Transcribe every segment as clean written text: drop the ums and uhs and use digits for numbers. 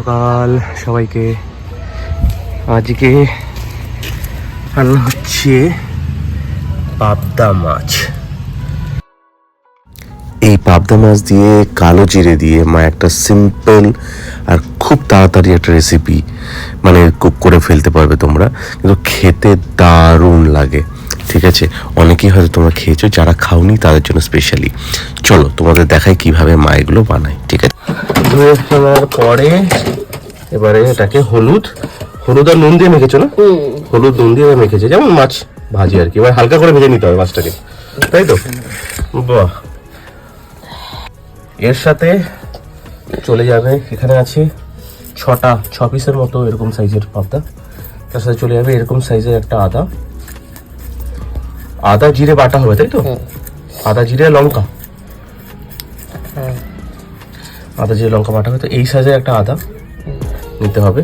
সকাল সবাইকে। আজকে রান্না হচ্ছে পাবদা মাছ। এই পাবদা মাছ দিয়ে কালো জিরে দিয়ে মা একটা সিম্পল আর খুব তাড়াতাড়ি একটা রেসিপি মানে কুক করে ফেলতে পারবে তোমরা, কিন্তু খেতে দারুণ লাগে। ঠিক আছে, অনেকেই হয়তো তোমরা খেয়েছো, যারা খাওনি তাদের জন্য স্পেশালি। চলো তোমাদের দেখাই কিভাবে মা এগুলো বানায়। ঠিক আছে, ধুয়ে ফেলার পরে এবারে এটাকে হলুদ আর নুন দিয়ে মেখেছো না? হলুদ নুন দিয়ে মেখেছে, যেমন মাছ ভাজি আর কি। এবার হালকা করে ভেজে নিতে হবে মাছটাকে, তাই তো? বাহ। এর সাথে চলে যাবে, এখানে আছে 6 পিসের মতো এরকম সাইজের পাবদা। তার সাথে চলে যাবে এরকম সাইজের একটা আদা জিরে বাটা হবে, তাই তো? আদা জিরে লঙ্কা, আদা জিরে লঙ্কা বাটা হবে। তো এই সাইজের একটা আদা নিতে হবে।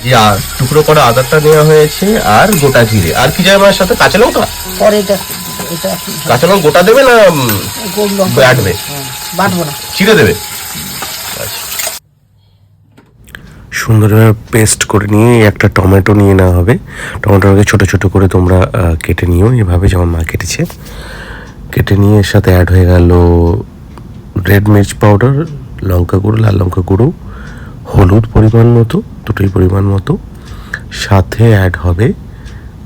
যে টুকরো করে আদাটা নেওয়া হয়েছে, আর গোটা জিরে, আর কি যাবে সাথে? কাঁচা লঙ্কা। কাঁচা লঙ্কা গোটা দেবে না বাটবে? বাটবো না, চিড়ে দেবে। সুন্দরভাবে পেস্ট করে নিয়ে একটা টমেটো নিয়ে নেওয়া হবে। টমেটোটাকে ছোট ছোট করে তোমরা কেটে নিও, এভাবে যেমন মা কেটেছে। কেটে নিয়ে এর সাথে অ্যাড হয়ে গেল রেড মির্চ পাউডার, লঙ্কা গুঁড়ো, লাল লঙ্কা গুঁড়ো, হলুদ পরিমাণ মতো, দুটোই পরিমাণ মতো। সাথে অ্যাড হবে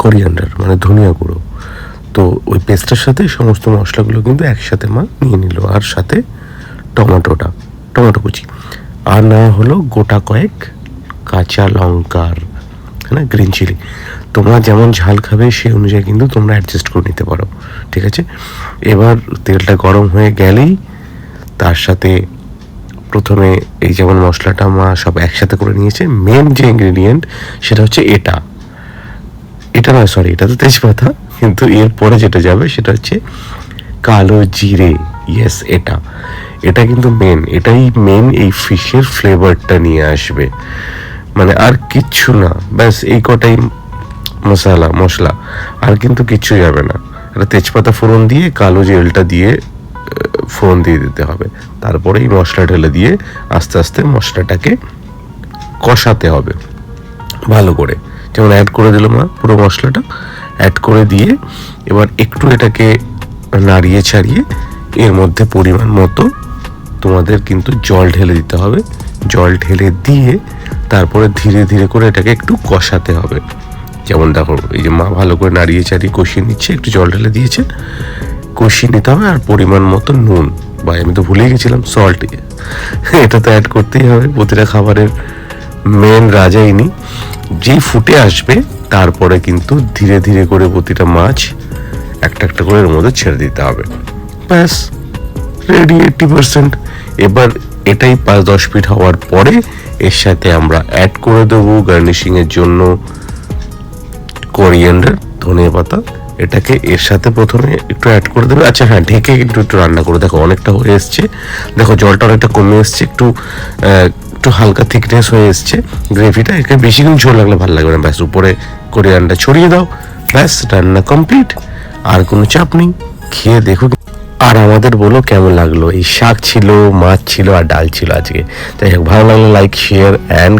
কোরিয়ান্ডার মানে ধনিয়া গুঁড়ো। তো ওই পেস্টের সাথে সমস্ত মশলাগুলো কিন্তু একসাথে মা নিয়ে নিল। আর সাথে টমেটো কুচি, আর না হলো গোটা কয়েক কাঁচা লঙ্কার গ্রিন চিলি। তোমরা যেমন ঝাল খাবে সেই অনুযায়ী কিন্তু তোমরা অ্যাডজাস্ট করে নিতে পারো। ঠিক আছে, এবার তেলটা গরম হয়ে গেলেই তার সাথে প্রথমে এই যেমন মশলাটা মা সব একসাথে করে নিয়েছে, মেন যে ইনগ্রেডিয়েন্ট সেটা হচ্ছে এটা নয়, সরি, এটা তো তেজপাতা, কিন্তু এরপরে যেটা যাবে সেটা হচ্ছে কালো জিরে। ইয়েস, এটা কিন্তু মেন, এটাই মেন এই ফিশের ফ্লেভারটা নিয়ে আসবে, মানে আর কিচ্ছু না। ব্যাস এই কটাই মশলা, আর কিন্তু কিচ্ছু যাবে না। একটা তেজপাতা ফোড়ন দিয়ে কালো জিরেটা দিয়ে ফোড়ন দিয়ে দিতে হবে। তারপরে এই মশলা ঢেলে দিয়ে আস্তে আস্তে মশলাটাকে কষাতে হবে ভালো করে। যেমন অ্যাড করে দিল মা পুরো মশলাটা অ্যাড করে দিয়ে এবার একটু এটাকে নাড়িয়ে ছাড়িয়ে এর মধ্যে পরিমাণ মতো তোমাদের কিন্তু জল ঢেলে দিতে হবে। জল ঢেলে দিয়ে তারপরে ধীরে ধীরে করে এটাকে একটু কষাতে হবে। যেমন দেখো, এই যে মা ভালো করে নাড়িয়ে চাড়িয়ে কষিয়ে নিচ্ছে, একটু জল ঢেলে দিয়েছে, কষিয়ে নিতে হবে। আর পরিমাণ মতো নুন, বা আমি তো ভুলেই গেছিলাম সল্ট, এটা তো অ্যাড করতেই হবে। প্রতিটা খাবারের মেন রাজাইনি, যেই ফুটে আসবে তারপরে কিন্তু ধীরে ধীরে করে প্রতিটা মাছ একটা একটা করে এর মধ্যে ছেড়ে দিতে হবে। ব্যাস রেডি 80%। এবার এটাই 5-10 মিনিট হওয়ার পরে এর সাথে আমরা অ্যাড করে দেবো গার্নিশিং এর জন্য কোরিয়ান্ডার, ধনিয়া পাতা। এটাকে এর সাথে প্রথমে একটু অ্যাড করে দেবে। আচ্ছা হ্যাঁ, ঢেকে একটু রান্না করে দেখো, অনেকটা হয়ে এসছে। দেখো জলটা অনেকটা কমে এসছে, একটু হালকা থিকনেস হয়ে এসছে গ্রেভিটা। এখানে বেশিক্ষণ ঝোল লাগলে ভালো লাগবে না। ব্যাস উপরে কোরিয়ান্ডার ছড়িয়ে দাও, ব্যাস রান্না কমপ্লিট। আর কোনো চাপ নেই, খেয়ে দেখো। আর আমাদের বলো কেমন লাগলো। এই শাক ছিল, মাছ ছিল, আর ডাল ছিল আজকে। যাই হোক, ভালো লাগলো লাইক, শেয়ার অ্যান্ড